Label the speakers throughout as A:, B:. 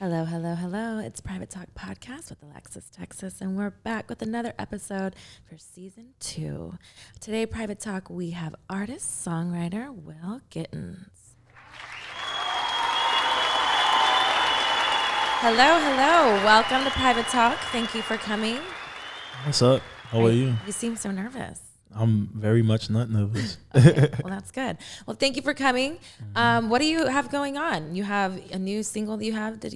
A: Hello, hello, hello. It's Private Talk Podcast with Alexis, Texas, and we're back with another episode for season 2. Today, Private Talk, we have artist, songwriter, Will Gittens. Hello, hello. Welcome to Private Talk. Thank you for coming.
B: What's up? How are you?
A: You seem so nervous.
B: I'm very much not nervous.
A: Okay, well, that's good. Well, thank you for coming. What do you have going on? You have a new single that you have that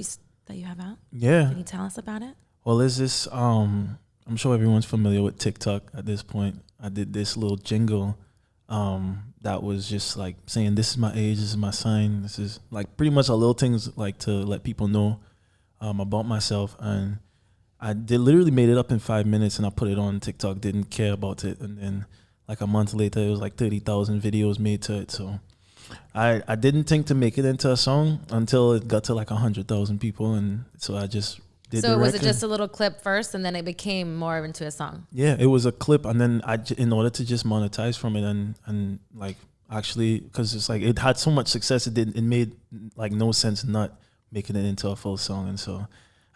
A: you have out?
B: Yeah.
A: Can you tell us about it?
B: Well, is this? I'm sure everyone's familiar with TikTok at this point. I did this little jingle, that was just like saying, "This is my age. This is my sign." This is like pretty much a little things like to let people know, about myself. And I literally made it up in 5 minutes, and I put it on TikTok. Didn't care about it, and then like a month later, it was like 30,000 videos made to it. So I didn't think to make it into a song until it got to like 100,000 people, and so I just did.
A: So
B: the
A: was it
B: record.
A: just a little clip first, and then it became more into a song?
B: Yeah, it was a clip, and then in order to just monetize from it and like actually, because it's like it had so much success, it made like no sense not making it into a full song, and so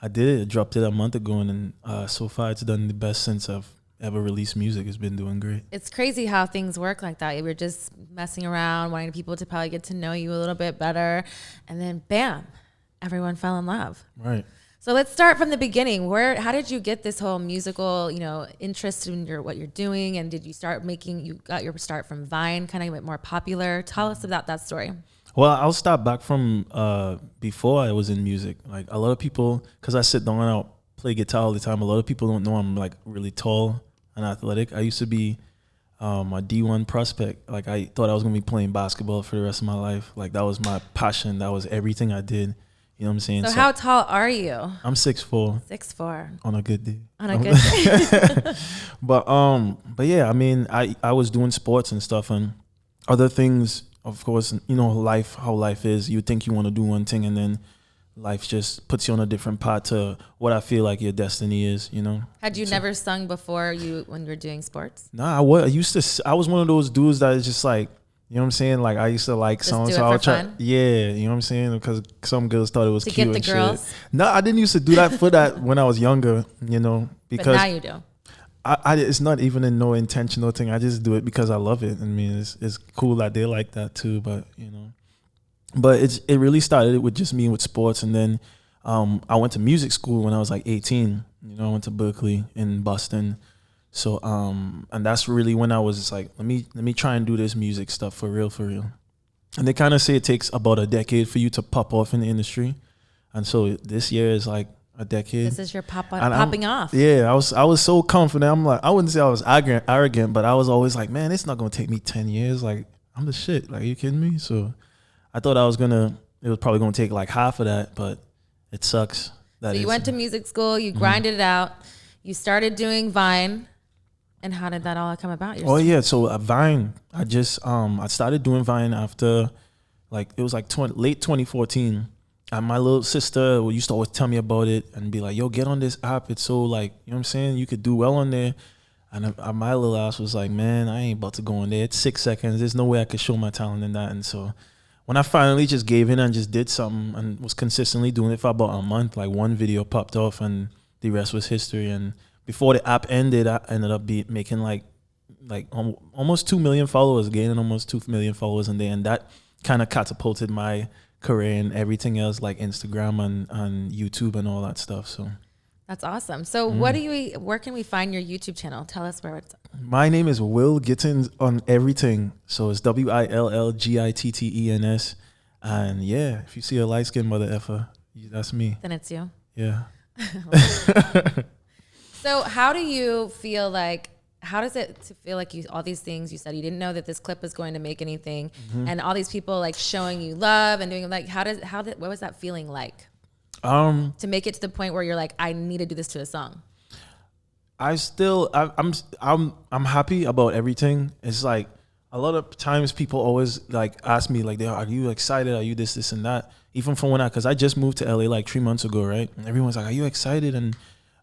B: I did it. I dropped it a month ago, and then so far it's done the best since I've ever released music. It's been doing great.
A: It's crazy how things work like that. You were just messing around, wanting people to probably get to know you a little bit better, and then bam, everyone fell in love.
B: Right.
A: So let's start from the beginning. How did you get this whole musical, interest in what you're doing? And did you you got your start from Vine, kind of a bit more popular? Tell us about that story.
B: Well, I'll start back from before I was in music. Like a lot of people, because I sit down and I'll play guitar all the time, a lot of people don't know I'm like really tall and athletic. I used to be a D1 prospect. Like I thought I was going to be playing basketball for the rest of my life. Like that was my passion. That was everything I did. You know what I'm saying?
A: So how tall are you?
B: I'm 6'4".
A: 6'4".
B: On a good day.
A: On a good day.
B: But yeah, I mean, I was doing sports and stuff and other things. Of course, how life is. You think you want to do one thing, and then life just puts you on a different path to what I feel like your destiny is.
A: Had you never sung before when you were doing sports?
B: Nah, I was one of those dudes that is just like, you know what I'm saying? Like I used to like
A: Just
B: songs,
A: do it
B: so I
A: for
B: would try.
A: fun?
B: Yeah, you know what I'm saying? Because some girls thought it was
A: To
B: cute
A: get the
B: and
A: girls?
B: shit. No, I didn't used to do that for that when I was younger.
A: But
B: Because
A: now you do.
B: it's not even a no intentional thing. I just do it because I love it. I mean, it's cool that they like that too. But it really started with just me with sports, and then I went to music school when I was like 18. I went to Berkeley in Boston. So and that's really when I was just like, let me try and do this music stuff for real. And they kind of say it takes about a decade for you to pop off in the industry, and so this year is like a decade.
A: This is your popping off.
B: Yeah, I was so confident. I'm like, I wouldn't say I was arrogant, but I was always like, man, it's not gonna take me 10 years. Like, I'm the shit. Like, are you kidding me? So I thought it was probably gonna take like half of that, but it sucks.
A: So you went to music school, you grinded it out, you started doing Vine, and how did that all come about?
B: Oh yeah, so Vine, I just I started doing Vine after like it was like late 2014. And my little sister used to always tell me about it and be like, yo, get on this app. It's so like, you know what I'm saying? You could do well on there. And my little ass was like, man, I ain't about to go on there. It's 6 seconds. There's no way I could show my talent in that. And so when I finally just gave in and just did something and was consistently doing it for about a month, like one video popped off and the rest was history. And before the app ended, I ended up making like almost 2 million followers, gaining almost 2 million followers in there. And that kind of catapulted my career and everything else, like Instagram and YouTube and all that stuff. So
A: that's awesome. So where can we find your YouTube channel? Tell us where it's at.
B: My name is Will Gittens on everything. So it's WILLGITTENS. And yeah, if you see a light skinned mother effer, that's me.
A: Then it's you.
B: Yeah.
A: So how does it to feel like all these things you said you didn't know that this clip was going to make anything, and all these people like showing you love and doing like what was that feeling like to make it to the point where you're like, I need to do this to a song?
B: I'm happy about everything. It's like a lot of times people always like ask me like, are you excited? Are you this and that? Even from because I just moved to LA like 3 months ago, right? And everyone's like, are you excited? And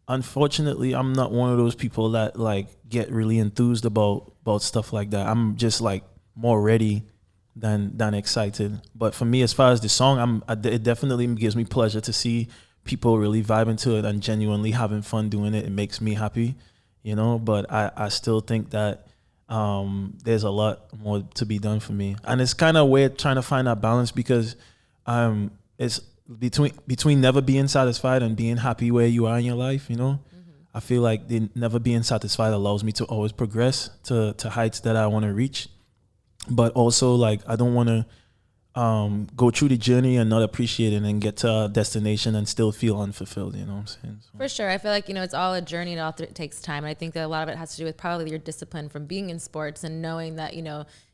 B: unfortunately, I'm not one of those people that like get really enthused about stuff like that. I'm just like more ready than excited. But for me, as far as the song, it definitely gives me pleasure to see people really vibing to it and genuinely having fun doing it. It makes me happy, But I still think that there's a lot more to be done for me, and it's kind of weird trying to find that balance because it's between never being satisfied and being happy where you are in your life. I feel like the never being satisfied allows me to always progress to heights that I want to reach, but also like I don't want to go through the journey and not appreciate it and get to a destination and still feel unfulfilled. You know what I'm saying? So.
A: For sure. I feel like, it's all a journey and it takes time. And I think that a lot of it has to do with probably your discipline from being in sports and knowing that,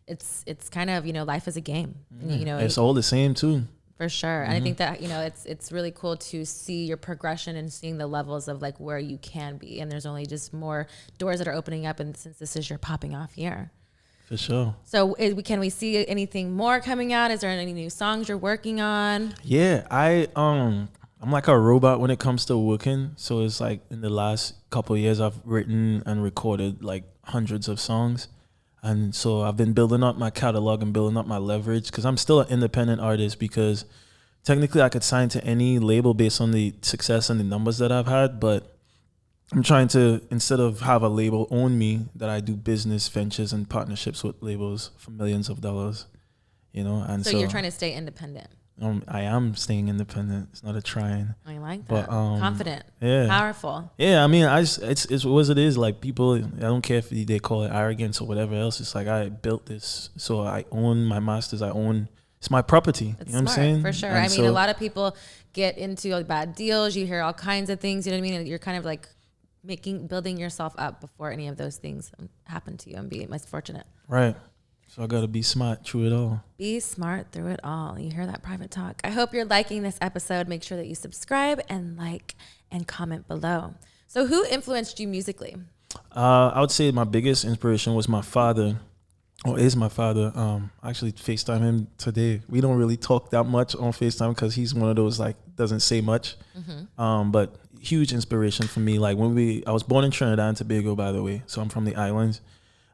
A: it's kind of, life is a game.
B: It's all the same too.
A: For sure. And I think that, it's really cool to see your progression and seeing the levels of like where you can be. And there's only just more doors that are opening up. And since this is your popping off year.
B: For sure.
A: So can we see anything more coming out? Is there any new songs you're working on?
B: Yeah, I'm like a robot when it comes to working. So it's like in the last couple of years, I've written and recorded like hundreds of songs. And so I've been building up my catalog and building up my leverage because I'm still an independent artist because technically I could sign to any label based on the success and the numbers that I've had. But I'm trying to, instead of have a label own me, that I do business ventures and partnerships with labels for millions of dollars, And
A: so you're trying to stay independent.
B: I am staying independent. It's not a trying.
A: I like that. But, confident.
B: Yeah.
A: Powerful.
B: Yeah. I mean, it's what it is. Like people, I don't care if they call it arrogance or whatever else. It's like I built this, so I own my masters. It's my property.
A: It's
B: you know
A: smart,
B: what I'm saying?
A: For sure. I mean, a lot of people get into like bad deals. You hear all kinds of things. You know what I mean? And you're kind of like building yourself up before any of those things happen to you and be misfortunate.
B: Right. So I got to be smart through it all.
A: Be smart through it all. You hear that, Private Talk? I hope you're liking this episode. Make sure that you subscribe and like and comment below. So who influenced you musically?
B: I would say my biggest inspiration was my father, or is my father. I actually FaceTime him today. We don't really talk that much on FaceTime because he's one of those like doesn't say much. But huge inspiration for me. Like I was born in Trinidad and Tobago, by the way. So I'm from the islands.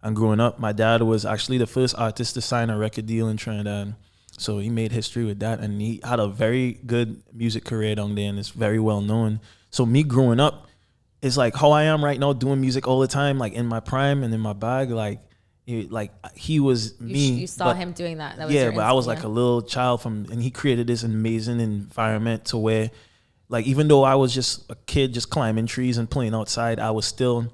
B: And growing up, my dad was actually the first artist to sign a record deal in Trinidad. So he made history with that. And he had a very good music career down there and it's very well known. So me growing up is like how I am right now, doing music all the time, like in my prime and in my bag. Like he was me.
A: You saw him doing that.
B: But I was like a little child and he created this amazing environment to where, like, even though I was just a kid just climbing trees and playing outside, I was still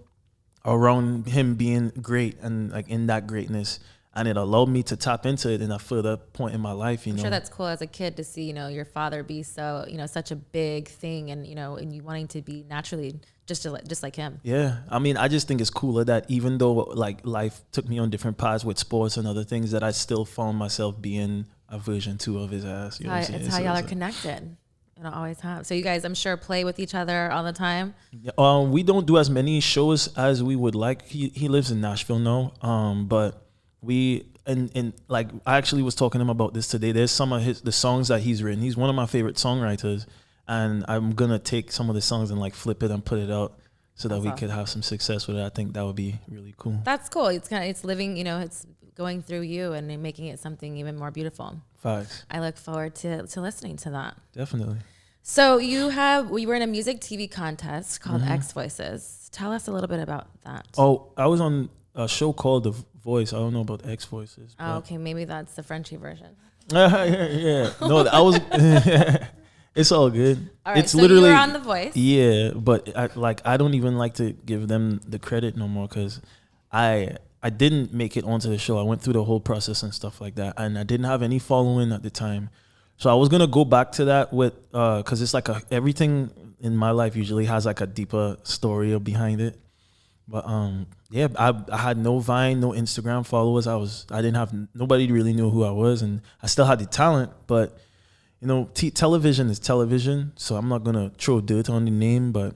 B: around him being great and like in that greatness. And it allowed me to tap into it in a further point in my life,
A: I'm sure that's cool as a kid to see, your father be so, such a big thing and, and you wanting to be naturally just like him.
B: Yeah. I mean, I just think it's cooler that even though like life took me on different paths with sports and other things, that I still found myself being a version 2 of his ass. You know what I'm saying?
A: It's how y'all are connected. And I always have. So you guys, I'm sure, play with each other all the time.
B: We don't do as many shows as we would like. He lives in Nashville now. But we and like I actually was talking to him about this today. There's some of the songs that he's written. He's one of my favorite songwriters, and I'm gonna take some of the songs and like flip it and put it out so that we could have some success with it. I think that would be really cool.
A: That's cool. It's living. It's going through you and making it something even more beautiful.
B: Facts.
A: I look forward to listening to that.
B: Definitely.
A: So we were in a music TV contest called X Voices. Tell us a little bit about that.
B: Oh, I was on a show called The Voice. I don't know about X Voices.
A: Oh, okay. Maybe that's the Frenchy version.
B: Yeah. No, I was. It's all good.
A: All right,
B: it's
A: so
B: literally
A: you were on The Voice.
B: Yeah, but I don't even like to give them the credit no more because I didn't make it onto the show. I went through the whole process and stuff like that, and I didn't have any following at the time. So I was gonna go back to that with because it's like everything in my life usually has like a deeper story behind it. But yeah, I had no Vine, no Instagram followers. I didn't have nobody really knew who I was, and I still had the talent, but. Television is television, so I'm not gonna throw dirt on the name, but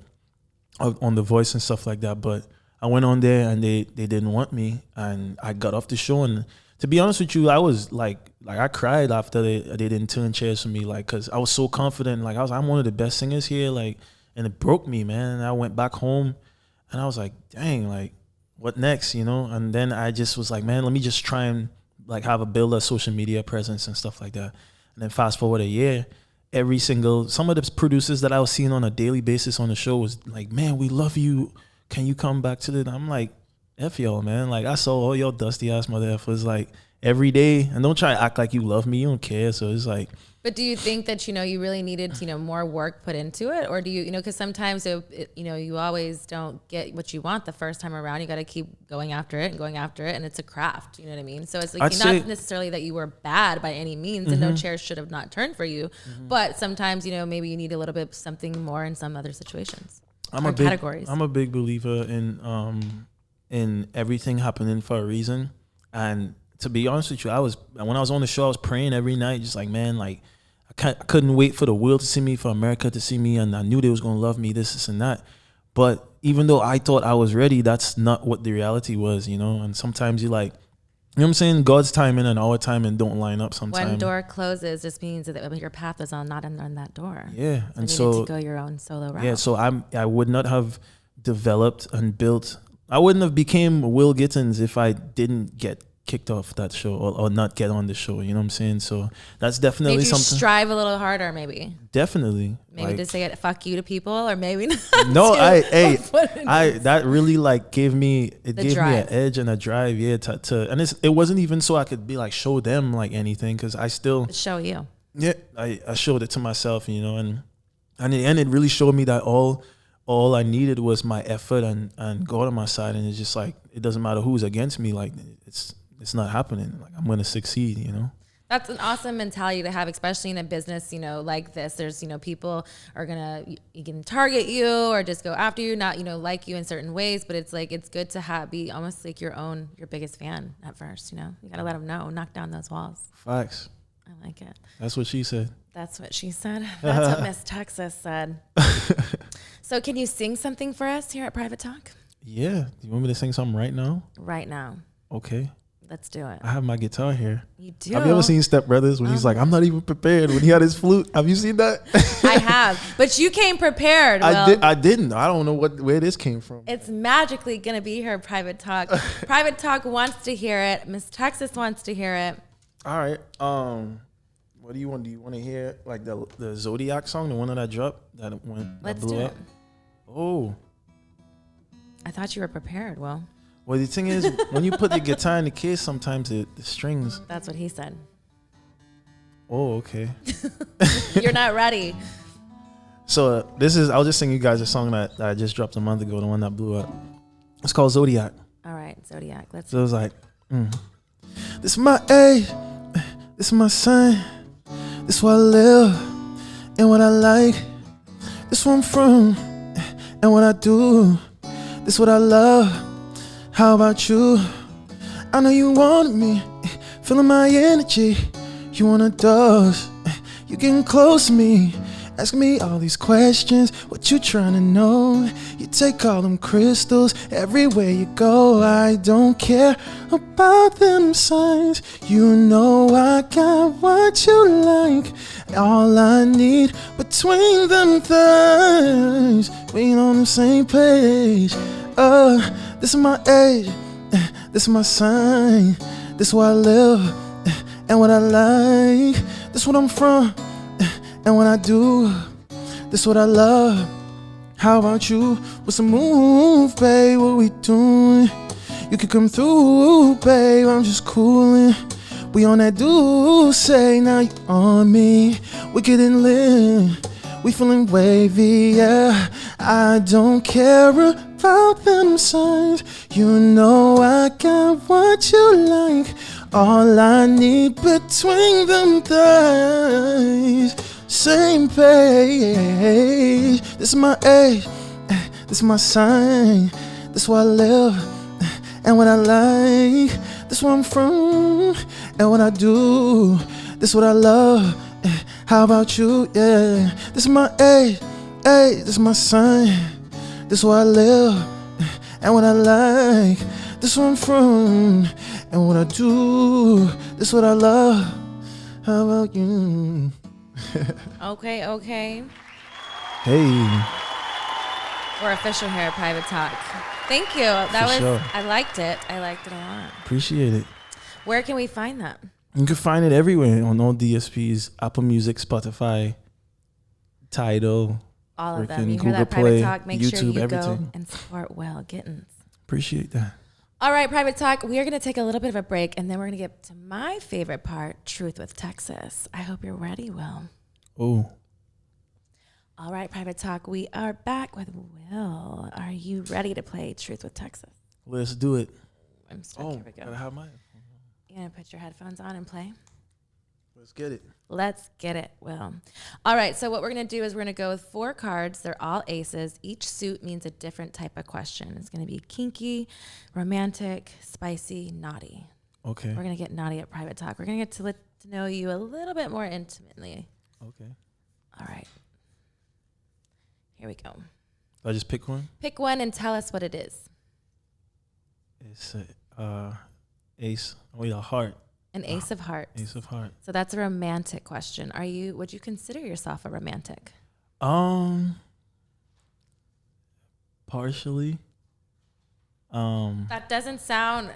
B: on The Voice and stuff like that. But I went on there and they didn't want me, and I got off the show. And to be honest with you, I was like I cried after they didn't turn chairs for me, like, cause I was so confident, like I'm one of the best singers here, like, and it broke me, man. And I went back home, and I was like, dang, like, what next, And then I just was like, man, let me just try and like build a social media presence and stuff like that. And then fast forward a year, some of the producers that I was seeing on a daily basis on the show was like, man, we love you. Can you come back to the? I'm like, F y'all, man. Like, I saw all y'all dusty ass mother effers like every day. And don't try to act like you love me. You don't care. So it's like.
A: But do you think that, you really needed, more work put into it? Or do you, because sometimes, you always don't get what you want the first time around. You got to keep going after it. And it's a craft. You know what I mean? So it's like not necessarily that you were bad by any means and no chairs should have not turned for you. But sometimes, maybe you need a little bit something more in some other situations. Categories.
B: I'm a big believer in everything happening for a reason. And to be honest with you, when I was on the show, I was praying every night, just like, man, like I couldn't wait for the world to see me, for America to see me, and I knew they was gonna love me, this and that. But even though I thought I was ready, that's not what the reality was, And sometimes you like, you know what I'm saying? God's timing and our timing don't line up sometimes.
A: When door closes, just means that your path is not on that door.
B: Yeah,
A: and so you need to go your own solo route.
B: Yeah, so I would not have developed and built. I wouldn't have became Will Gittens if I didn't get kicked off that show or not get on the show. You know what I'm saying? So that's definitely something.
A: Made you strive a little harder, maybe.
B: Definitely.
A: Maybe to say it, fuck you to people, or maybe not.
B: No, that really like gave me an edge and a drive, and it wasn't even so I could be like show them like anything, because I still
A: show you.
B: Yeah, I showed it to myself, and in the end, it really showed me that all I needed was my effort and God on my side, and it's just like it doesn't matter who's against me, like it's not happening. Like I'm gonna succeed,
A: That's an awesome mentality to have, especially in a business, like this. There's, people are you can target you or just go after you, not, like you in certain ways, but it's like, it's good to be almost like your biggest fan at first, you gotta let them know, knock down those walls.
B: Facts.
A: I like it.
B: That's what she said.
A: That's what she said. That's what Miss Texas said. So can you sing something for us here at Private Talk?
B: Yeah. You want me to sing something right now?
A: Right now.
B: Okay.
A: Let's do it.
B: I have my guitar here.
A: You do?
B: Have you ever seen Step Brothers when he's like, I'm not even prepared, when he had his flute? Have you seen that?
A: I have. But you came prepared, Will.
B: I didn't. I don't know where this came from.
A: It's magically going to be here, Private Talk. Private Talk wants to hear it. Miss Texas wants to hear it.
B: All right. What do you want? Do you want to hear like the Zodiac song, the one that I dropped that blew up? Oh.
A: I thought you were prepared, Will.
B: Well, the thing is, when you put the guitar in the case, sometimes the strings.
A: That's what he said.
B: Oh, okay.
A: You're not ready.
B: So I'll just sing you guys a song that I just dropped a month ago, the one that blew up. It's called Zodiac.
A: All right, Zodiac.
B: So it was like, this is my age, this is my sign, this is what I live and what I like, this is where I'm from and what I do, this is what I love. How about you? I know you wanted me, feeling my energy. You want a dose, you getting close to me, asking me all these questions. What you trying to know? You take all them crystals everywhere you go. I don't care about them signs. You know I got what you like. All I need between them thighs. We ain't on the same page. This is my age, this is my sign, this is where I live and what I like, this is what I'm from and what I do, this is what I love. How about you? What's the move, babe? What we doing? You can come through, babe, I'm just coolin'. We on that do say, now you on me, we getting lit, we feeling wavy, yeah. I don't care about them signs. You know I got what you like. All I need between them thighs. Same page. This is my age. This is my sign. This is where I live and what I like. This is where I'm from and what I do. This is what I love. How about you? Yeah. This is my age. Hey, this is my sign. This is where I live and what I like. This is where I'm from and what I do. This is what I love. How about you?
A: Okay.
B: Hey.
A: We're official here at Private Talk. Thank you. I liked it. I liked it a lot.
B: Appreciate it.
A: Where can we find that?
B: You can find it everywhere on all DSPs, Apple Music, Spotify, Tidal,
A: all of them. You hear
B: Google
A: that,
B: Play,
A: Private Talk? Make
B: YouTube,
A: sure you
B: everything.
A: go and support Will Gittens.
B: Appreciate that.
A: All right, Private Talk, we are going to take a little bit of a break, and then we're going to get to my favorite part, Truth with Texas. I hope you're ready, Will.
B: Oh.
A: All right, Private Talk, we are back with Will. Are you ready to play Truth with Texas?
B: Let's do it.
A: I'm stuck. Here we go.
B: Gotta have mine.
A: You going to put your headphones on and play?
B: Let's get it.
A: Let's get it, Will. All right, so what we're going to do is we're going to go with 4 cards. They're all aces. Each suit means a different type of question. It's going to be kinky, romantic, spicy, naughty.
B: Okay.
A: We're going to get naughty at Private Talk. We're going to get to know you a little bit more intimately.
B: Okay.
A: All right. Here we go.
B: I just pick one?
A: Pick one and tell us what it is.
B: It's ace. Wait, a heart.
A: An ace of hearts.
B: Ace of heart.
A: So that's a romantic question. Would you consider yourself a romantic?
B: Partially.
A: That doesn't sound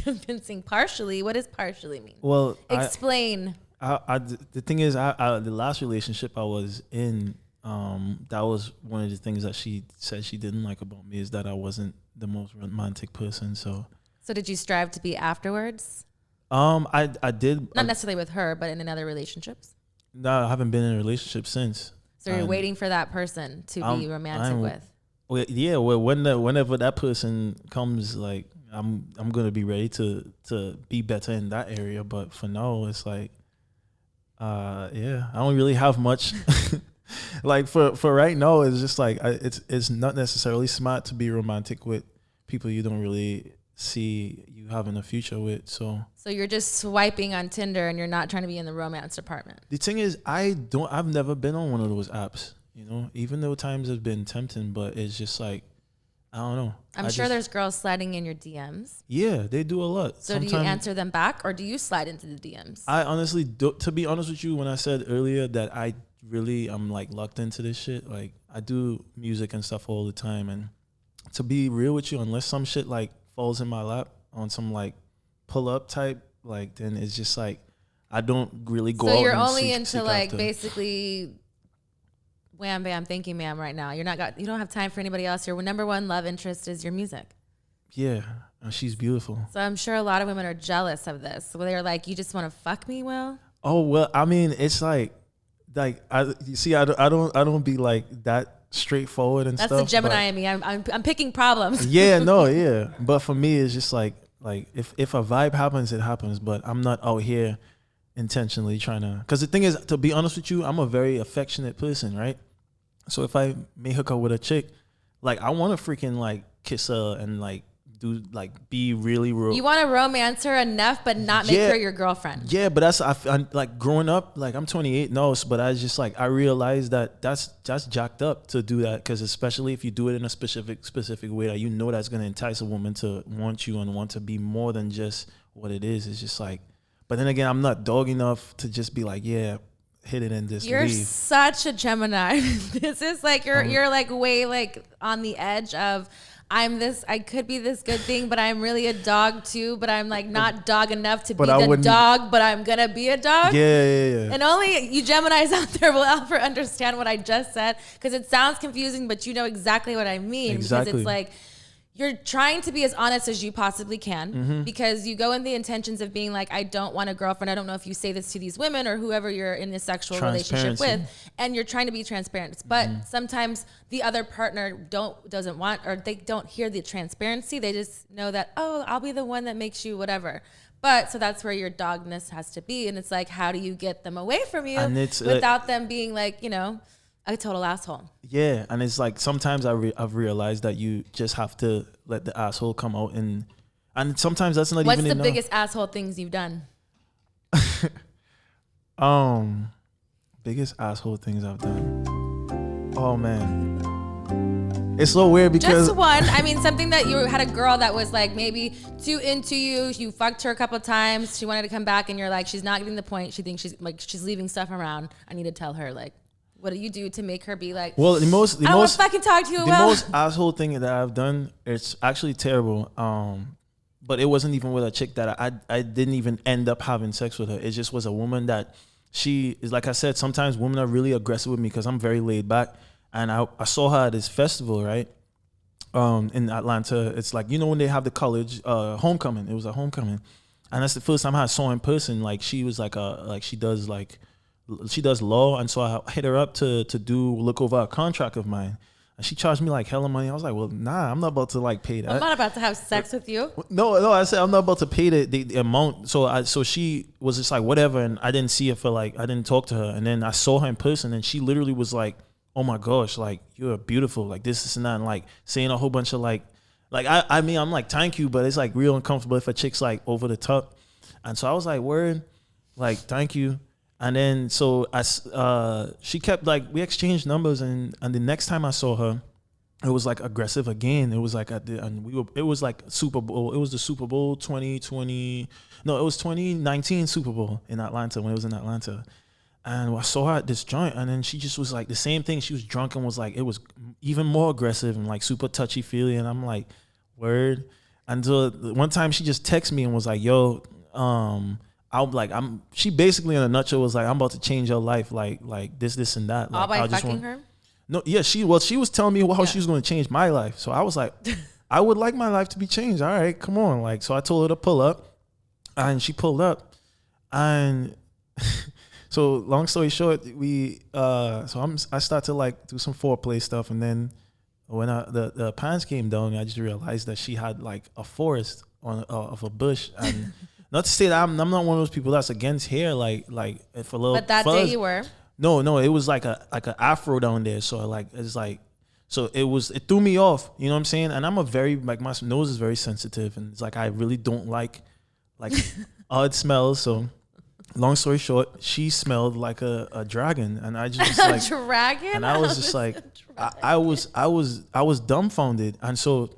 A: convincing. Partially. What does partially mean?
B: Well,
A: explain.
B: The thing is, the last relationship I was in, that was one of the things that she said she didn't like about me, is that I wasn't the most romantic person. So
A: did you strive to be afterwards?
B: I did.
A: Not necessarily with her, but in other relationships?
B: No, I haven't been in a relationship since.
A: So you're waiting for that person to be romantic with?
B: Well, yeah. Well, whenever that person comes, like I'm gonna be ready to be better in that area. But for now, it's like, yeah, I don't really have much. Like for right now, it's just like it's not necessarily smart to be romantic with people you don't really see you having a future with. So
A: you're just swiping on Tinder and you're not trying to be in the romance department.
B: The thing is, I've never been on one of those apps, you know, even though times have been tempting, but it's just like, I don't know.
A: I'm sure there's girls sliding in your DMs.
B: Yeah, they do a lot.
A: So do you answer them back, or do you slide into the DMs?
B: I honestly do, to be honest with you, when I said earlier that I'm like locked into this shit, like I do music and stuff all the time, and to be real with you, unless some shit like falls in my lap on some like pull up type, like then it's just like I don't really go out.
A: So you're
B: and
A: only
B: seek
A: into like
B: after.
A: Basically wham bam, thank you ma'am right now. You don't have time for anybody else. Your number one love interest is your music.
B: Yeah, and she's beautiful.
A: So I'm sure a lot of women are jealous of this. So they're like, you just want to fuck me, Will?
B: Oh well, I mean, it's like you see, I don't be like that straightforward and
A: That's
B: stuff.
A: the Gemini in me. I'm picking problems.
B: Yeah, no, yeah. But for me, it's just like if a vibe happens, it happens. But I'm not out here intentionally trying to. Because the thing is, to be honest with you, I'm a very affectionate person, right? So if I may hook up with a chick, like I want to freaking like kiss her and like do like be really real.
A: You want to romance her enough, but not make her your girlfriend.
B: Yeah, but I'm like growing up, like I'm 28 now, but I just like I realized that that's jacked up to do that, because especially if you do it in a specific way that you know that's gonna entice a woman to want you and want to be more than just what it is. It's just like, but then again, I'm not dog enough to just be like, yeah, hit it and just
A: You're
B: leave.
A: such a Gemini. This is like you're like way like on the edge of. I could be this good thing, but I'm really a dog too, but I'm like not dog enough to be the dog, but I'm going to be a dog.
B: Yeah.
A: And only you Geminis out there will ever understand what I just said, because it sounds confusing, but you know exactly what I mean.
B: Exactly.
A: Because it's like, you're trying to be as honest as you possibly can, because you go in the intentions of being like, I don't want a girlfriend. I don't know if you say this to these women or whoever you're in this sexual relationship with, and you're trying to be transparent. But sometimes the other partner doesn't want, or they don't hear the transparency. They just know that, oh, I'll be the one that makes you whatever. But so that's where your dogness has to be. And it's like, how do you get them away from you without them being like, you know, a total asshole?
B: Yeah, and it's like sometimes I've realized that you just have to let the asshole come out, and sometimes that's not
A: What's
B: even enough.
A: What's the biggest asshole things you've done?
B: Biggest asshole things I've done. Oh man, it's so weird because
A: just one. I mean, something that you had a girl that was like maybe too into you. You fucked her a couple of times. She wanted to come back, and you're like, she's not getting the point. She thinks she's leaving stuff around. I need to tell her like. What do you do to make her be like?
B: Well, the most
A: I don't want to fucking talk to you.
B: The most asshole thing that I've done, it's actually terrible. but it wasn't even with a chick that I didn't even end up having sex with her. It just was a woman that she is, like I said, sometimes women are really aggressive with me because I'm very laid back. And I saw her at this festival, right? In Atlanta. It's like, you know, when they have the college homecoming. It was a homecoming. And that's the first time I saw her in person. Like she was she does law. And so I hit her up to look over a contract of mine. And she charged me like hella money. I was like, well, nah, I'm not about to like pay that.
A: I'm not about to have sex with you.
B: No, I said I'm not about to pay the amount. So she was just like, whatever. And I didn't see her I didn't talk to her. And then I saw her in person and she literally was like, oh my gosh, like you're beautiful, like this and that, and like saying a whole bunch of like I mean, I'm like, thank you, but it's like real uncomfortable if a chick's like over the top. And so I was like, word, like, thank you. And then so she kept like, we exchanged numbers, and the next time I saw her, it was like aggressive again. It was like it was like Super Bowl. It was the Super Bowl 2020. No, it was 2019 Super Bowl in Atlanta, when it was in Atlanta. And I saw her at this joint, and then she just was like the same thing. She was drunk and was like, it was even more aggressive and like super touchy feely. And I'm like, word. Until one time she just texted me and was like, yo, she basically in a nutshell was like, I'm about to change your life, like this and that. Like,
A: all by fucking her?
B: No, yeah, she was telling me how she was going to change my life. So I was like, I would like my life to be changed. All right, come on. Like, so I told her to pull up, and she pulled up, and so long story short, I start to like do some foreplay stuff, and then when the pants came down, I just realized that she had like a forest of a bush. And not to say that I'm not one of those people that's against hair, like if a little.
A: But that day you were.
B: No, it was like a afro down there, so like it's like, so it threw me off, you know what I'm saying? And I'm a very, like, my nose is very sensitive, and it's like I really don't like odd smells. So long story short, she smelled like a dragon, and I just like
A: a dragon,
B: and I was just like, I was dumbfounded, and so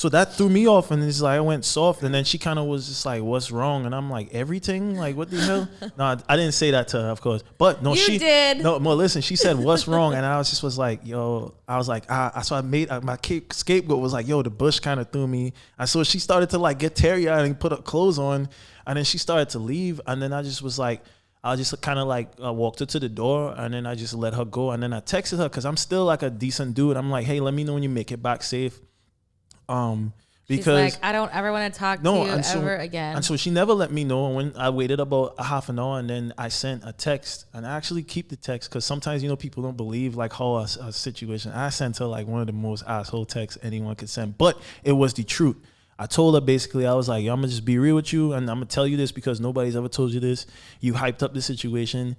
B: that threw me off, and it's like I went soft, and then she kind of was just like, "What's wrong?" And I'm like, "Everything, like what the hell?" No, I didn't say that to her, of course, but no, she
A: did.
B: No, more listen, she said, "What's wrong?" And I was like, "Yo," I was like, so I made my scapegoat was like, "Yo, the bush kind of threw me," and so she started to like get teary-eyed and put her clothes on. And then she started to leave, and then I just was like, I just kind of like walked her to the door, and then I just let her go. And then I texted her because I'm still like a decent dude. I'm like, hey, let me know when you make it back safe. Because
A: she's like, I don't ever want to talk to you ever again.
B: And so she never let me know. And when I waited about a half an hour, and then I sent a text, and I actually keep the text because sometimes, you know, people don't believe like how a situation. I sent her like one of the most asshole texts anyone could send, but it was the truth. I told her basically, I was like, I'm going to just be real with you, and I'm going to tell you this because nobody's ever told you this. You hyped up the situation.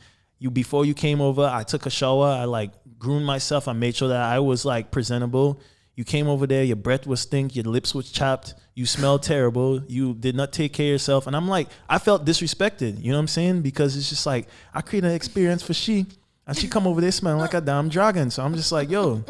B: Before you came over, I took a shower. I like groomed myself. I made sure that I was like presentable. You came over there, your breath was stink, your lips was chapped, you smelled terrible, you did not take care of yourself. And I'm like, I felt disrespected, you know what I'm saying? Because it's just like, I created an experience for she, and she come over there smelling like a damn dragon. So I'm just like, yo.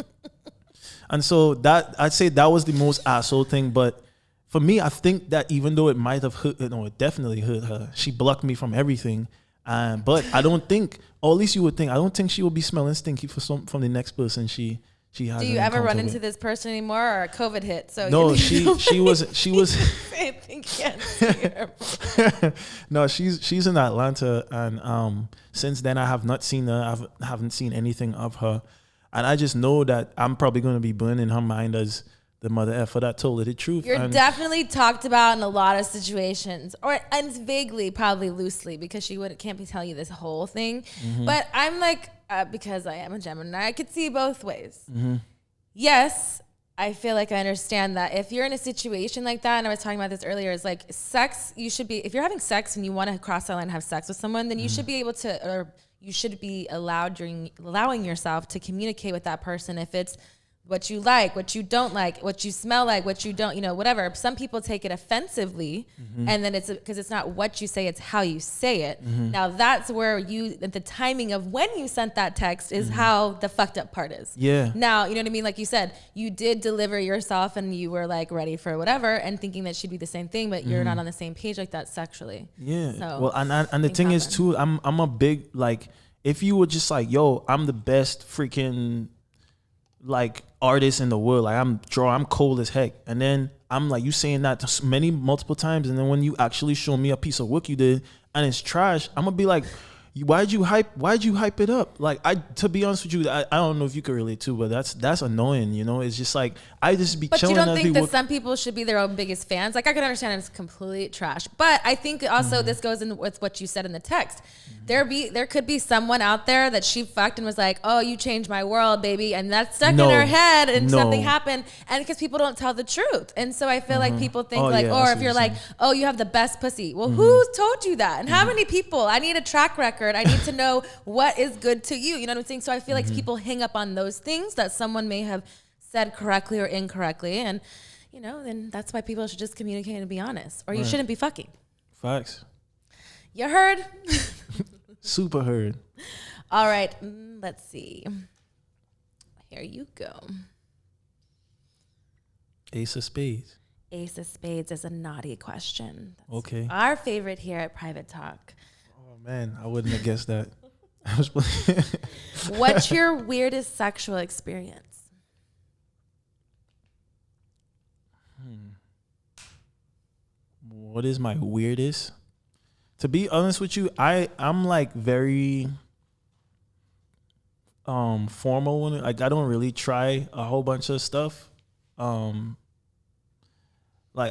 B: And so I'd say that was the most asshole thing, but for me, I think that even though it might have hurt, it definitely hurt her. She blocked me from everything. But I don't think, or at least you would think, I don't think she will be smelling stinky from the next person she has.
A: Do you ever run into this person anymore, or COVID hit? So
B: no, she was.
A: I think you can't see her.
B: No, she's in Atlanta, and since then I have not seen her. I haven't seen anything of her, and I just know that I'm probably going to be burned in her mind as the mother effer that told her the truth.
A: You're definitely talked about in a lot of situations, and vaguely, probably loosely, because she can't be telling you this whole thing. Mm-hmm. But I'm like, because I am a Gemini, I could see both ways. Mm-hmm. Yes, I feel like I understand that if you're in a situation like that, and I was talking about this earlier, is like sex. You should be, if you're having sex and you want to cross the line and have sex with someone, then you should be able to, or you should be allowing yourself to communicate with that person if it's what you like, what you don't like, what you smell like, what you don't, whatever. Some people take it offensively, and then it's because it's not what you say, it's how you say it. Now that's where the timing of when you sent that text is how the fucked up part is.
B: Yeah.
A: Now, you know what I mean? Like you said, you did deliver yourself and you were like ready for whatever and thinking that she'd be the same thing, but you're not on the same page like that sexually.
B: Yeah.
A: So,
B: well, and the thing is too, I'm a big, like, if you were just like, yo, I'm the best freaking like artist in the world. Like I'm cold as heck. And then I'm like, you saying that to multiple times, and then when you actually show me a piece of work you did and it's trash, I'm gonna be like, why'd you hype it up? Like, to be honest with you, I don't know if you could relate too, but that's annoying, you know? It's just like, I just be chilling.
A: But you don't think that some people should be their own biggest fans? Like, I can understand it's complete trash, but I think also this goes in with what you said in the text. There could be someone out there that she fucked and was like, oh, you changed my world, baby, and that's stuck in her head, and something happened, and because people don't tell the truth, and so I feel like people think or if you're like, oh, you have the best pussy. Well, who told you that? And how many people? I need a track record. I need to know what is good to you. You know what I'm saying? So I feel like people hang up on those things that someone may have said correctly or incorrectly, and then that's why people should just communicate and be honest, or you shouldn't be fucking.
B: Facts.
A: You heard?
B: Super heard.
A: All right, let's see. Here you go.
B: Ace of Spades.
A: Ace of Spades is a naughty question. That's
B: okay.
A: Our favorite here at Private Talk.
B: Oh man, I wouldn't have guessed that.
A: What's your weirdest sexual experience?
B: What is my weirdest? To be honest with you, I'm like very formal when like I don't really try a whole bunch of stuff. Like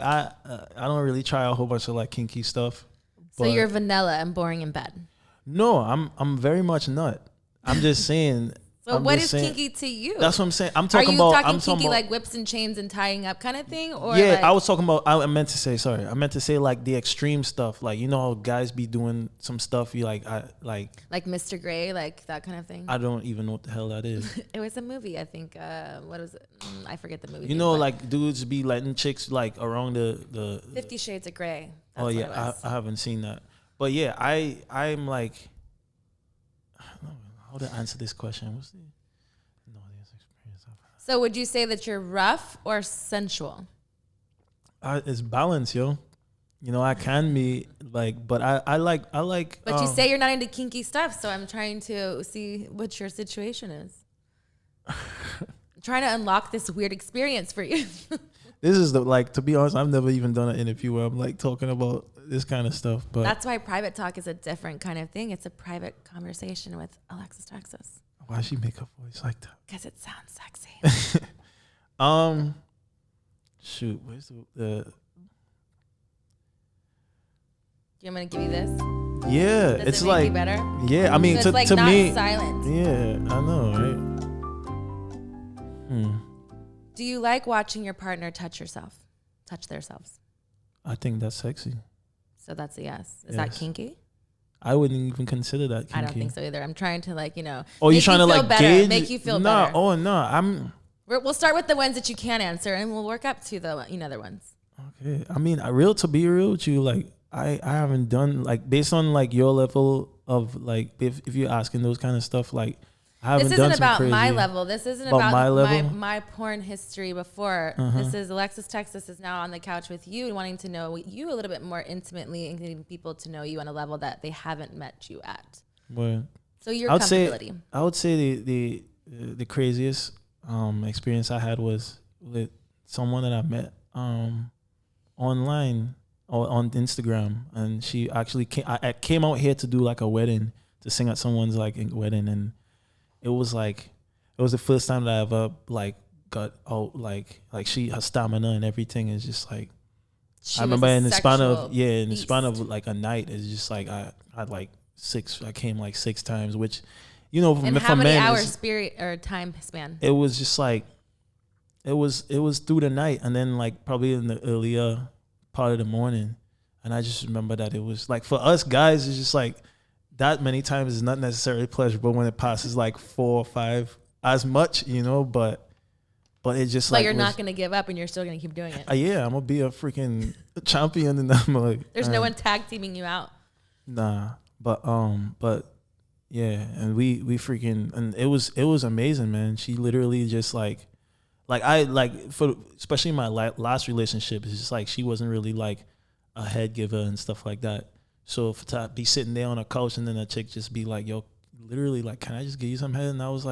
B: I don't really try a whole bunch of like kinky stuff.
A: So you're vanilla and boring in bed.
B: No, I'm very much not. I'm just saying.
A: So what is kinky to you?
B: That's what I'm saying. I'm
A: talking kinky like whips and chains and tying up kind of thing? Or
B: yeah,
A: like,
B: I was talking about, I meant to say like the extreme stuff. Like, you know how guys be doing some stuff you like
A: Mr. Grey, like that kind of thing?
B: I don't even know what the hell that is.
A: It was a movie, I think. What was it? I forget the movie.
B: You know, like dudes be letting chicks like around the
A: 50 Shades of Grey.
B: That's I haven't seen that. But yeah, I'm like, how to answer this question? What's the experience I've had?
A: So would you say that you're rough or sensual?
B: It's balance, yo. You know, I can be like, but I like.
A: But you say you're not into kinky stuff, so I'm trying to see what your situation is. I'm trying to unlock this weird experience for you.
B: This is to be honest, I've never even done an interview where I'm like talking about this kind of stuff. But
A: that's why Private Talk is a different kind of thing. It's a private conversation with Alexis Texas.
B: Why she make her voice like that?
A: Because it sounds sexy.
B: Shoot, where's the?
A: You want me to give you this?
B: Yeah,
A: Does
B: it's
A: it make
B: like
A: you better.
B: Yeah, I mean,
A: so it's like
B: to
A: not
B: me,
A: silent.
B: Yeah, I know, right?
A: Do you like watching your partner touch themselves?
B: I think that's sexy.
A: So that's a yes. Is that kinky?
B: I wouldn't even consider that kinky.
A: I don't think so either. I'm trying to
B: Oh, you're trying to gauge?
A: Make you feel better.
B: Oh no,
A: We'll start with the ones that you can answer, and we'll work up to the other ones.
B: Okay. I mean, to be real with you, like I haven't done based on your level of if you're asking those kind of stuff, like I haven't done some crazy. This isn't about
A: my level. This isn't about my porn history before. This is Alexis Texas is now on the couch with you and wanting to know you a little bit more intimately and getting people to know you on a level that they haven't met you at.
B: Well,
A: so your comfortability.
B: I would say the craziest experience I had was with someone that I met online or on Instagram, and she actually came out here to do a wedding, to sing at someone's wedding, and it was the first time that I ever got out her stamina and everything is just I remember in the span of a night, it's just I had I came 6 times, which
A: and how many hours or time span?
B: It was just it was through the night, and then probably in the earlier part of the morning, and I just remember that it was for us guys, it's just that many times is not necessarily pleasurable when it passes 4 or 5 as much, but it's just
A: you're not gonna give up and you're still gonna keep doing it.
B: Yeah, I'm gonna be a freaking champion, and I'm
A: there's no one tag teaming you out.
B: Nah, but yeah, and we freaking, and it was amazing, man. She literally just for especially my last relationship, it's just she wasn't really a head giver and stuff like that. So to be sitting there on a couch and then a chick just be yo, literally can I just give you some head? And I was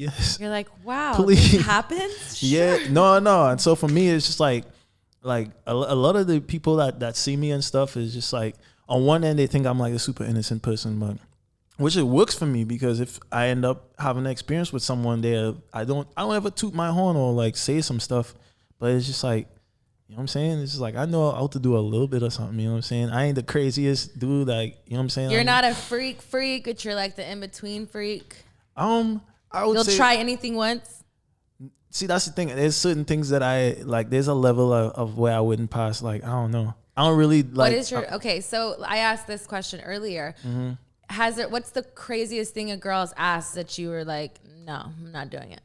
B: Yes.
A: You're like, wow,
B: Please.
A: this happens? Sure.
B: Yeah, no. And so for me, it's just like a lot of the people that see me and stuff is just like, on one end, they think I'm like a super innocent person, but which it works for me, because if I end up having an experience with someone there, I don't ever toot my horn or like say some stuff, but it's just like, you know what I'm saying? It's just like, I know how to do a little bit of something, you know what I'm saying? I ain't the craziest dude, like, you know what I'm saying?
A: You're not a freak, but you're like the in-between freak.
B: I would
A: You'll
B: say,
A: try anything once.
B: see, that's the thing. There's certain things that I like. There's a level of where I wouldn't pass. Like, I don't know. I don't really like.
A: What is your okay? So I asked this question earlier.
B: Mm-hmm.
A: What's the craziest thing a girl's asked that you were like, no, I'm not doing it?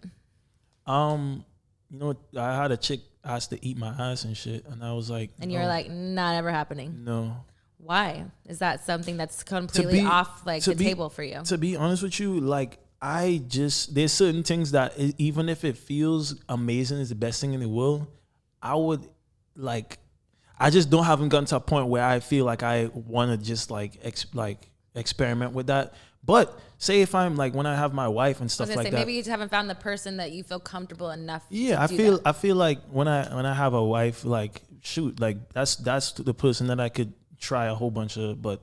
B: You know, I had a chick ask to eat my ass and shit, and I was like,
A: and you're like, not ever happening.
B: No.
A: Why? Is that something that's completely off the table for you?
B: To be honest with you, like, there's certain things that even if it feels amazing, is the best thing in the world, I just haven't gotten to a point where I feel like I want to just experiment with that. But say if I'm like, when I have my wife and stuff like that,
A: maybe you just haven't found the person that you feel comfortable enough.
B: Yeah, I feel like when I have a wife, like, shoot, like that's the person that I could try a whole bunch of, but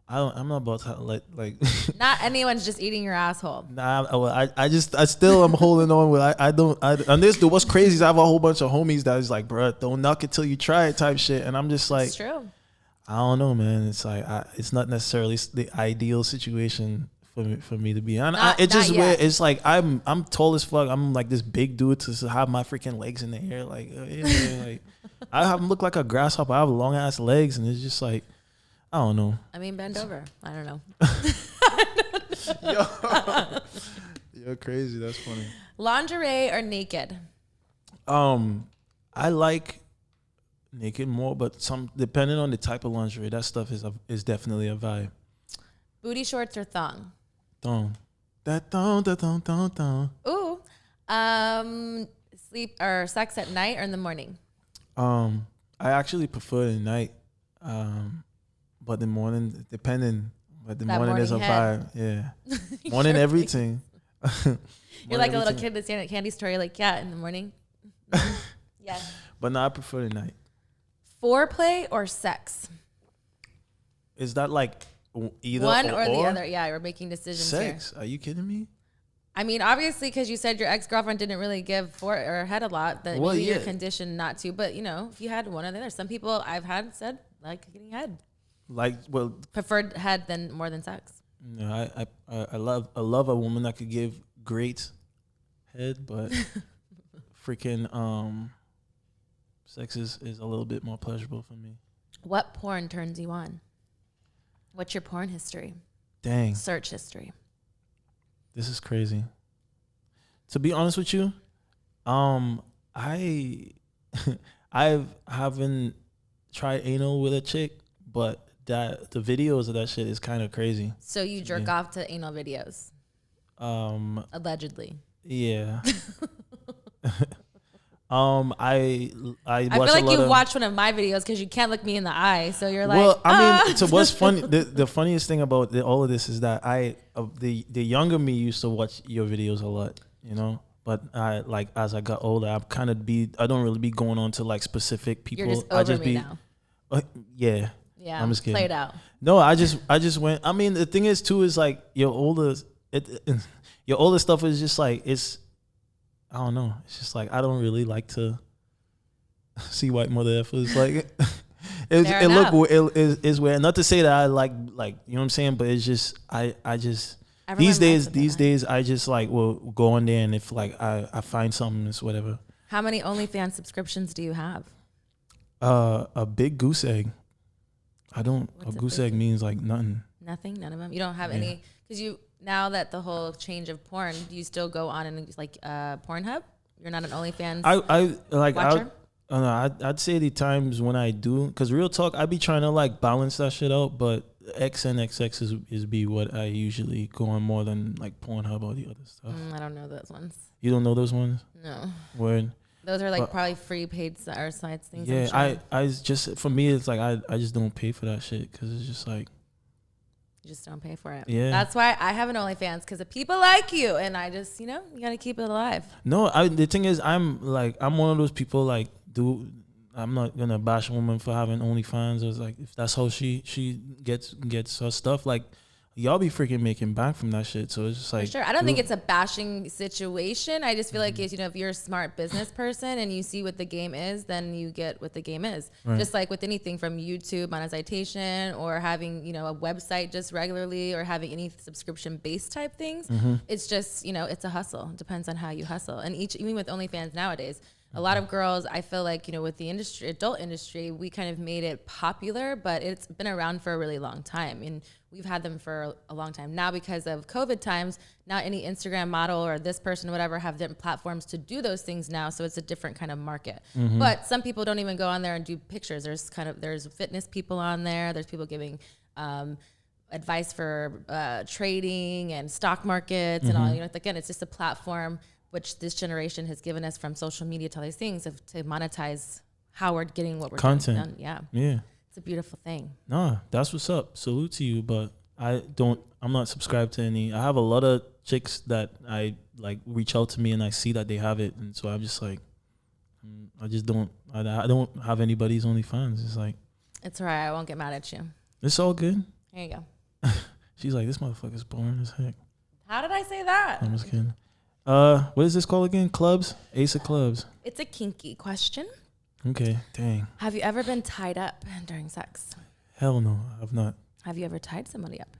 B: I'm not about to let like.
A: Not anyone's just eating your asshole.
B: Nah, I still am holding on with and what's crazy is I have a whole bunch of homies that is like, bro, don't knock it till you try it type shit, and I'm just like,
A: it's true.
B: I don't know, man. It's like it's not necessarily the ideal situation for me to be. And it's just weird. It's like I'm tall as fuck. I'm like this big dude to have my freaking legs in the air. Like, like I look like a grasshopper. I have long ass legs, and it's just like, I don't know.
A: I mean, bend over. I don't know.
B: You're crazy. That's funny.
A: Lingerie or naked?
B: I like naked more, but depending on the type of lingerie, that stuff is definitely a vibe.
A: Booty shorts or thong?
B: Thong. That thong.
A: Ooh. Sleep or sex at night or in the morning?
B: I actually prefer the night. But the morning, depending. But the morning is a vibe. Yeah. Morning everything.
A: You're like a little kid that's standing at candy store. You're like, yeah, in the morning. Yeah.
B: But no, I prefer the night.
A: Foreplay or sex?
B: Is that like either
A: one or the other? Yeah, we're making decisions
B: sex.
A: here.
B: Are you kidding me?
A: I mean, obviously, because you said your ex-girlfriend didn't really give or head a lot, that maybe you're conditioned not to. But, you know, if you had one or the other, some people I've had said like getting head.
B: Like, well,
A: preferred head more than sex.
B: No, I love a woman that could give great head, but freaking sex is a little bit more pleasurable for me.
A: What porn turns you on? What's your porn history?
B: Dang.
A: Search history.
B: This is crazy. To be honest with you, I haven't tried anal with a chick, but the videos of that shit is kind of crazy.
A: So you jerk off to anal videos? Allegedly.
B: Yeah. I
A: feel like you watched one of my videos because you can't look me in the eye, so you're like.
B: Well, I mean, so what's funny? The funniest thing about all of this is that the younger me used to watch your videos a lot, you know. But as I got older, I don't really be going on to like specific people.
A: You're just over me now.
B: Yeah.
A: Yeah,
B: I'm just kidding.
A: Play it out.
B: No, I just went. I mean, the thing is too is like your older stuff is just like I don't know. It's just like I don't really like to see white mother effers. Like it's weird. Not to say that I like you know what I'm saying, but it's just I just these days I just like will go on there, and if like I find something, it's whatever.
A: How many OnlyFans subscriptions do you have?
B: A big goose egg. What's a goose egg means like nothing.
A: Nothing? None of them? You don't have any? Because now that the whole change of porn, do you still go on and like Pornhub? You're not an OnlyFans watcher?
B: I'd say the times when I do, because real talk, I be trying to like balance that shit out, but X and XX is be what I usually go on more than like Pornhub or the other stuff.
A: I don't know those ones.
B: You don't know those ones?
A: No.
B: Word.
A: Those are like probably free paid sites things.
B: Yeah, I just for me it's like I just don't pay for that shit because it's just like
A: You just don't pay for it.
B: Yeah.
A: That's why I have an OnlyFans, because of people like you, and I just, you got to keep it alive.
B: No, the thing is, I'm one of those people like, I'm not gonna bash a woman for having OnlyFans. Or like, if that's how she gets her stuff, like, y'all be freaking making back from that shit. So it's just like,
A: for sure. I don't think it's a bashing situation. I just feel like, if you're a smart business person and you see what the game is, then you get what the game is. Right. Just like with anything from YouTube monetization or having, a website just regularly or having any subscription based type things. It's just, it's a hustle. It depends on how you hustle. And even with OnlyFans nowadays, a lot of girls, I feel like, with the adult industry, we kind of made it popular, but it's been around for a really long time. And we've had them for a long time. Now, because of COVID times, now any Instagram model or this person, whatever, have different platforms to do those things now. So it's a different kind of market. But some people don't even go on there and do pictures. There's fitness people on there. There's people giving advice for trading and stock markets and all. Again, it's just a platform which this generation has given us from social media to all these things to monetize how we're getting what we're
B: content.
A: Doing. Yeah. It's a beautiful thing.
B: No, that's what's up. Salute to you, but I'm not subscribed to any. I have a lot of chicks that I like reach out to me and I see that they have it. And so I'm just like, I don't have anybody's OnlyFans. It's like,
A: it's all right. I won't get mad at you.
B: It's all good.
A: There you go.
B: She's like, this motherfucker's boring as heck.
A: How did I say that?
B: I'm just kidding. What is this called again? Clubs? Ace of Clubs.
A: It's a kinky question.
B: Okay, dang.
A: Have you ever been tied up during sex?
B: Hell no, I've not.
A: Have you ever tied somebody up?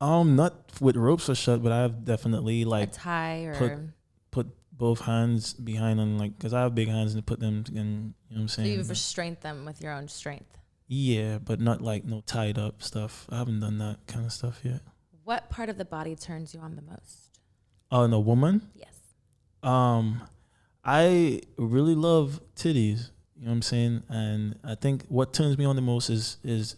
B: Not with ropes or shut, but I've definitely like
A: a tie or
B: put both hands behind them, like, because I have big hands, and put them in, you know what I'm saying?
A: So you've restrained them with your own strength.
B: Yeah, but not like no tied up stuff. I haven't done that kind of stuff yet.
A: What part of the body turns you on the most?
B: Oh, in a woman?
A: Yes.
B: I really love titties. You know what I'm saying? And I think what turns me on the most is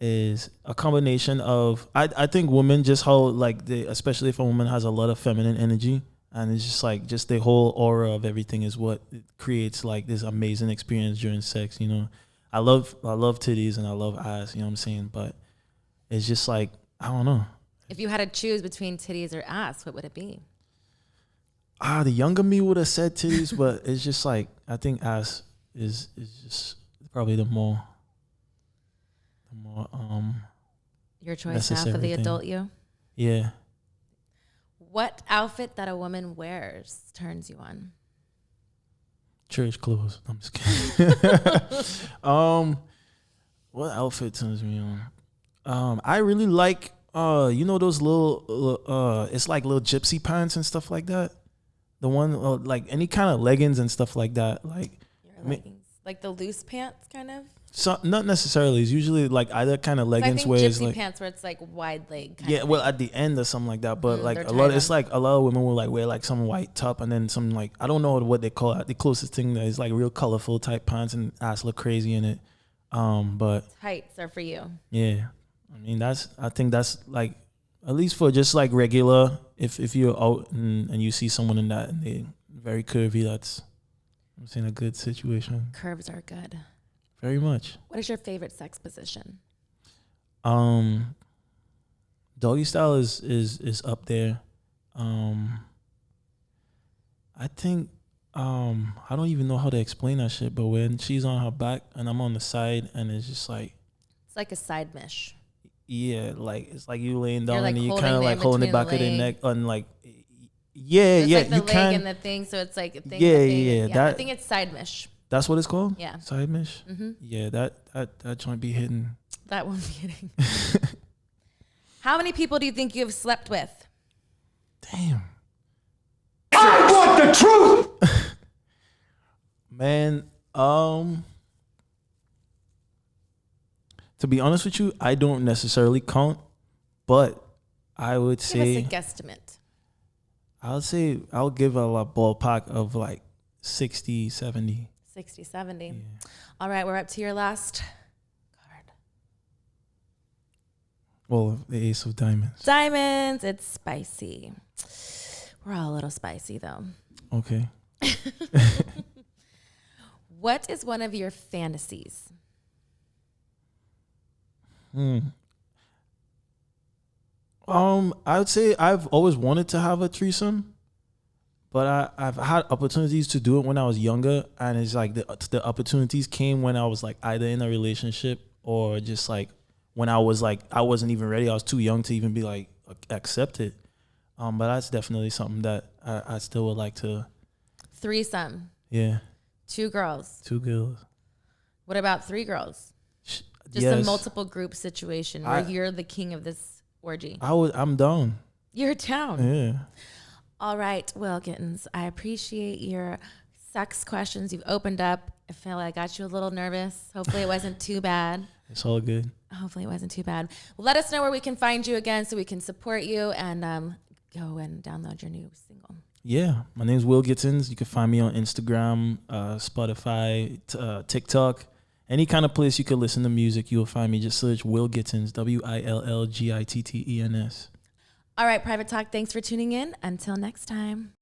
B: a combination of I think women, just how like especially if a woman has a lot of feminine energy, and it's just like just the whole aura of everything is what creates like this amazing experience during sex. I love titties and I love ass. You know what I'm saying? But it's just like, I don't know.
A: If you had to choose between titties or ass, what would it be?
B: The younger me would have said titties, but it's just like, I think ass is just probably the more
A: your choice now for the adult you?
B: Yeah.
A: What outfit that a woman wears turns you on?
B: Church clothes. I'm just kidding. What outfit turns me on? I really like those little it's like little gypsy pants and stuff like that. The one like any kind of leggings and stuff like that. Like
A: your leggings, like the loose pants, kind of.
B: So not necessarily. It's usually like either kind of leggings
A: where
B: it's
A: gypsy
B: like
A: pants where it's like wide leg.
B: Yeah, well at the end or something like that. But like a lot of women will like wear like some white top and then some like, I don't know what they call it. The closest thing that is like real colorful type pants and ass look crazy in it. But
A: tights are for you.
B: Yeah, I mean I think that's like, at least for just like regular, if you're out and you see someone in that and they're very curvy, that's, I'm saying, a good situation.
A: Curves are good.
B: Very much.
A: What is your favorite sex position?
B: Doggy style is up there. I think I don't even know how to explain that shit, but when she's on her back and I'm on the side and it's just like,
A: it's like a side mesh.
B: Yeah, like it's like you laying down
A: like
B: and you kind of like holding the back of the neck on like,
A: so
B: like
A: the
B: you
A: leg and the thing, so it's like a thing.
B: Yeah.
A: I think it's side mesh.
B: That's what it's called?
A: Yeah.
B: Side mesh?
A: Mm-hmm.
B: Yeah, that joint be hitting.
A: That won't be hitting. How many people do you think you have slept with?
B: Damn.
C: I want the truth!
B: Man, to be honest with you, I don't necessarily count, but I would say...
A: Give us a guesstimate.
B: I'll give a ballpark of like 60, 70.
A: 60, 70.
B: Yeah.
A: All right, we're up to your last card.
B: Well, the Ace of Diamonds.
A: Diamonds, it's spicy. We're all a little spicy though.
B: Okay.
A: What is one of your fantasies?
B: I would say I've always wanted to have a threesome, but I've had opportunities to do it when I was younger, and it's like the opportunities came when I was like either in a relationship or just like when I was like I wasn't even ready. I was too young to even be like accept it. But that's definitely something that I still would like to.
A: Threesome.
B: Yeah.
A: 2 girls.
B: 2 girls.
A: What about 3 girls? Just
B: yes.
A: a multiple group situation where you're the king of this orgy.
B: I'm down.
A: You're down.
B: Yeah.
A: All right, Will Gittens, I appreciate your sex questions. You've opened up. I feel like I got you a little nervous. Hopefully it wasn't too bad.
B: It's all good.
A: Hopefully it wasn't too bad. Well, let us know where we can find you again so we can support you and go and download your new single.
B: Yeah, my name's Will Gittens. You can find me on Instagram, Spotify, TikTok. Any kind of place you could listen to music, you'll find me. Just search Will Gittens, WILLGITTENS.
A: All right, Private Talk, thanks for tuning in. Until next time.